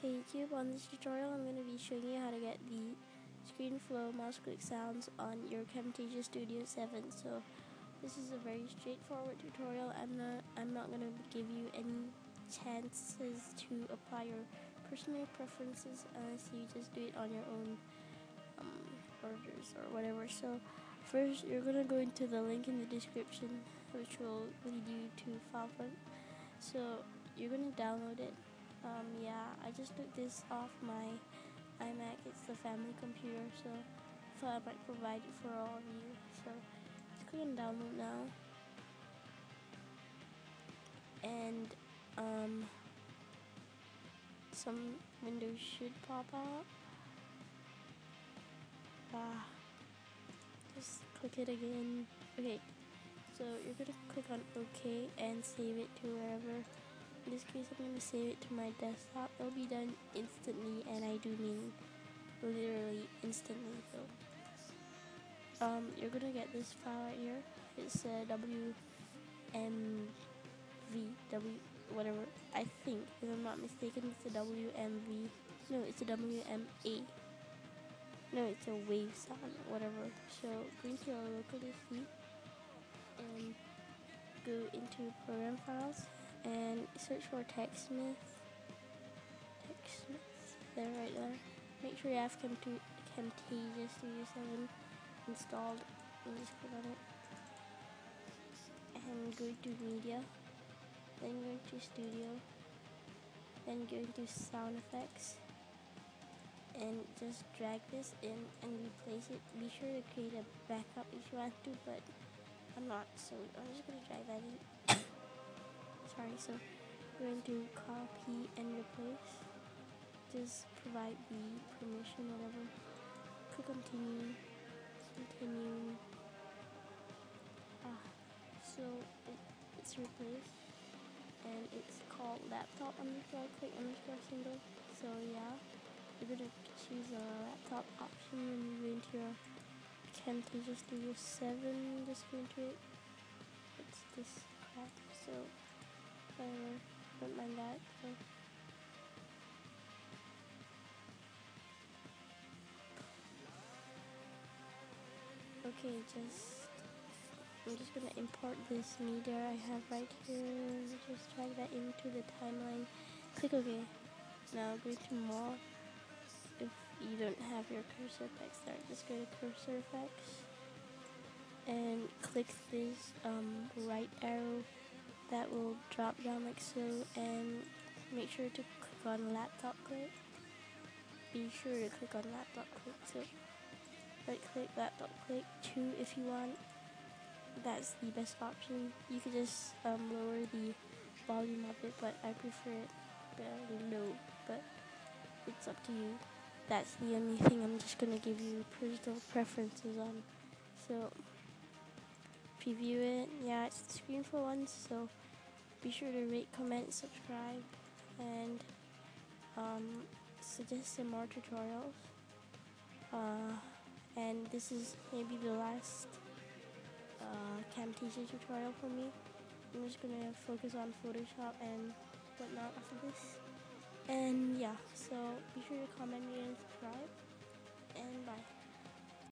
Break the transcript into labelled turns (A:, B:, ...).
A: Hey YouTube, on this tutorial I'm going to be showing you how to get the Screenflow mouse click sounds on your Camtasia Studio 7. So this is a very straightforward tutorial. I'm not going to give you any chances to apply your personal preferences unless you just do it on your own orders or whatever. So first you're going to go into the link in the description, which will lead you to FileFront. So you're going to download it. I just took this off my iMac. It's the family computer, so I thought I might provide it for all of you. So just click on download now, and some windows should pop up. Just click it again. Okay, so you're gonna click on OK and save it to wherever. In this case, I'm going to save it to my desktop. It'll be done instantly, and I do mean literally instantly. So, you're going to get this file right here. It's a whatever. I think, if I'm not mistaken, it's a WMV. No, it's a WMA. No, it's a wave sound, whatever. So, go into your local DC and go into program files. And search for TechSmith. There, right there. Make sure you have Camtasia Studio 7 installed. And just click on it. And go to Media. Then go into Studio. Then go into Sound Effects. And just drag this in and replace it. Be sure to create a backup if you want to, but I'm not, so I'm just going to drag that in. Sorry, so we're going to copy and replace. Just provide the permission, whatever. Click continue. So it's replaced, and it's called laptop _click _single. So yeah, you're gonna choose a laptop option when you go into your Camtasia Studio 7. Just go into it. It's this crap. So. Don't mind that. So. Okay, I'm just gonna import this media I have right here. Just drag that into the timeline. Click OK. Now go to more. If you don't have your cursor effects there, just go to cursor effects and click this right arrow. That will drop down like so, and make sure to click on laptop click. Be sure to click on laptop click. So right click, laptop click 2 if you want. That's the best option. You could just lower the volume of it, but I prefer it fairly low, but it's up to you. That's the only thing I'm just gonna give you personal preferences on. So preview it. Yeah, it's the Screenflow one, so be sure to rate, comment, subscribe, and suggest some more tutorials. And this is maybe the last Camtasia tutorial for me. I'm just gonna focus on Photoshop and whatnot after this. And yeah, so be sure to comment me and subscribe, and bye.